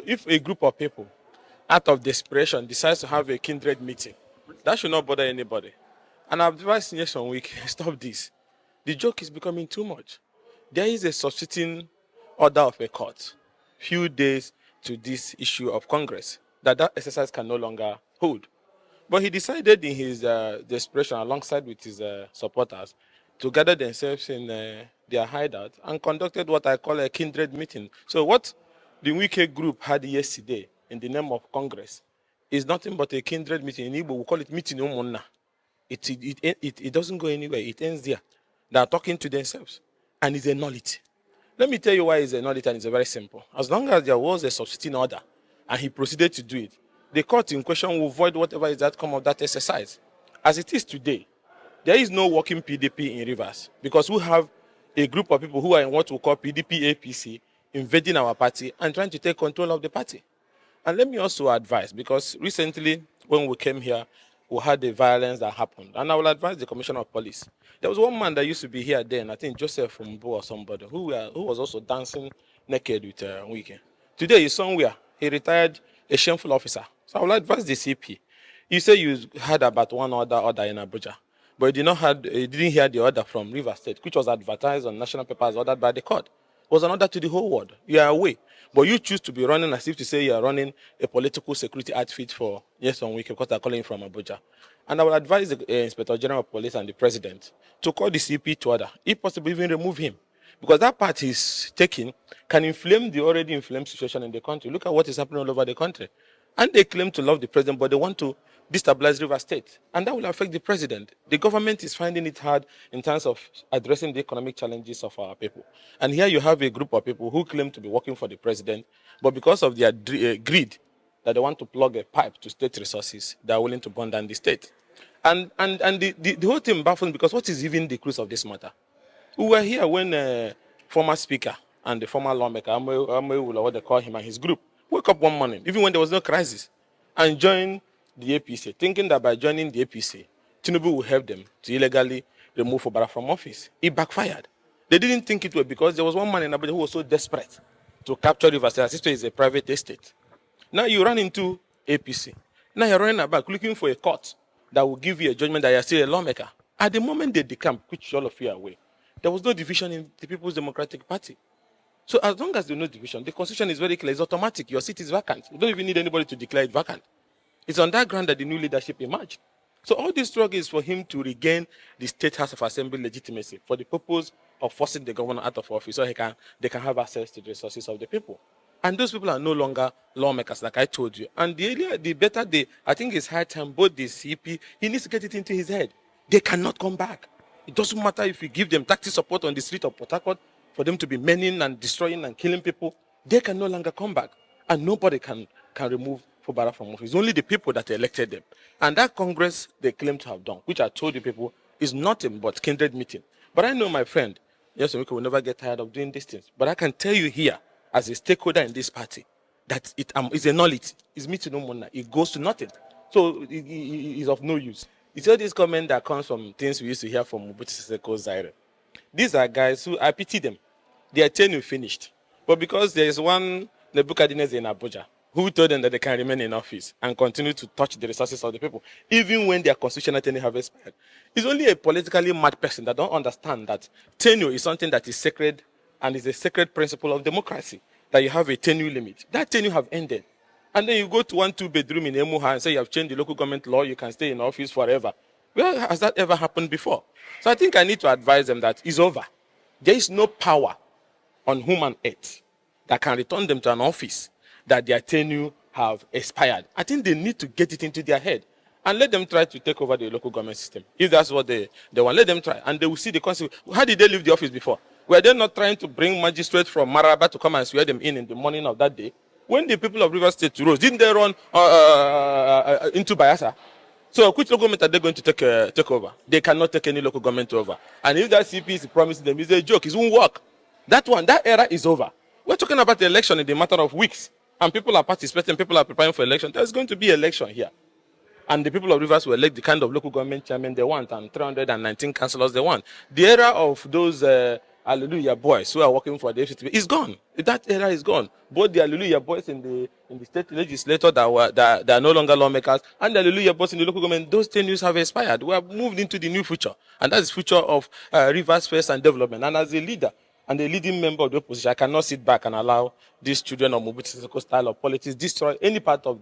If a group of people, out of desperation, decides to have a kindred meeting, that should not bother anybody. And I've advised Nation Week, stop this. The joke is becoming too much. There is a substituting order of a court, few days to this issue of Congress, that exercise can no longer hold. But he decided in his desperation, alongside with his supporters, to gather themselves in their hideout and conducted what I call a kindred meeting. So what the Wike group had yesterday in the name of Congress is nothing but a kindred meeting. In Igbo, we call it meeting umonna. It doesn't go anywhere. It ends there. They are talking to themselves. And it's a nullity. Let me tell you why it's a nullity, and it's very simple. As long as there was a substituting order and he proceeded to do it, the court in question will void whatever is the outcome of that exercise. As it is today, there is no working PDP in Rivers because we have a group of people who are in what we call PDP APC invading our party and trying to take control of the party. And let me also advise, because recently when we came here, we had the violence that happened. And I will advise the Commissioner of Police. There was one man that used to be here then, I think Joseph from Bo or somebody, who was also dancing naked with Wike. Today he's somewhere. He retired a shameful officer. So I will advise the CP. You say you heard about one order in Abuja, but you didn't hear the order from River State, which was advertised on national papers, ordered by the court. It was an order to the whole world. You are away. But you choose to be running as if to say you are running a political security outfit for Nyesom Wike, because they're calling from Abuja. And I will advise the Inspector General of Police and the President to call the CP to order, if possible, even remove him. Because that part he's taking can inflame the already inflamed situation in the country. Look at what is happening all over the country. And they claim to love the president, but they want to destabilize River State. And that will affect the president. The government is finding it hard in terms of addressing the economic challenges of our people. And here you have a group of people who claim to be working for the president, but because of their greed, that they want to plug a pipe to state resources, they are willing to burn down the state. And the whole thing baffles me, because what is even the crux of this matter? We were here when former speaker and the former lawmaker, Amewula, what they call him, and his group, woke up one morning, even when there was no crisis, and joined the APC, thinking that by joining the APC, Tinubu will help them to illegally remove Obara from office. It backfired. They didn't think it would, because there was one man in Abuja who was so desperate to capture Rivers State. As is a private estate. Now you run into APC. Now you're running back looking for a court that will give you a judgment that you're still a lawmaker. At the moment they decamp, which all of you are aware, there was no division in the People's Democratic Party. So as long as there's no division, the constitution is very clear. It's automatic. Your seat is vacant. You don't even need anybody to declare it vacant. It's on that ground that the new leadership emerged. So all this struggle is for him to regain the State House of Assembly legitimacy for the purpose of forcing the governor out of office so they can have access to the resources of the people. And those people are no longer lawmakers, like I told you. And the earlier, the better I think it's high time both the CP, he needs to get it into his head. They cannot come back. It doesn't matter if you give them tactical support on the street of Port Harcourt for them to be mening and destroying and killing people. They can no longer come back. And nobody can remove Fubara from office. It's only the people that elected them. And that Congress they claim to have done, which I told you people, is nothing but kindred meeting. But I know, my friend, yes, we will never get tired of doing these things. But I can tell you here, as a stakeholder in this party, that it is a nullity. It's meeting no money. It goes to nothing. So it is of no use. It's all this comment that comes from things we used to hear from Mobutu Sese Zaire. These are guys who, I pity them. Their tenure finished. But because there is one Nebuchadnezzar in Abuja who told them that they can remain in office and continue to touch the resources of the people, even when their constitutional tenure have expired. It's only a politically mad person that don't understand that tenure is something that is sacred and is a sacred principle of democracy, that you have a tenure limit. That tenure have ended. And then you go to 1-2 bedroom in Emuha and say you have changed the local government law, you can stay in office forever. Well, has that ever happened before? So I think I need to advise them that it's over. There is no power on human earth that can return them to an office that their tenure have expired. I think they need to get it into their head and let them try to take over the local government system. If that's what they want, let them try. And they will see the consequence. How did they leave the office before? Were they not trying to bring magistrates from Maraba to come and swear them in the morning of that day? When the people of River State rose, didn't they run into Bayelsa? So which local government are they going to take over? They cannot take any local government over. And if that CP is promising them, it's a joke. It won't work. That era is over. We're talking about the election in the matter of weeks. And people are participating, people are preparing for election. There's going to be election here. And the people of Rivers will elect the kind of local government chairman they want and 319 councillors they want. The era of those Hallelujah boys who are working for the FCTV is gone. That era is gone. Both the Hallelujah boys in the state legislature that are no longer lawmakers and the Hallelujah boys in the local government, those tenures have expired. We have moved into the new future, and that is future of Rivers First and development. And as a leader and a leading member of the opposition, I cannot sit back and allow these children of Mobutu's style of politics destroy any part of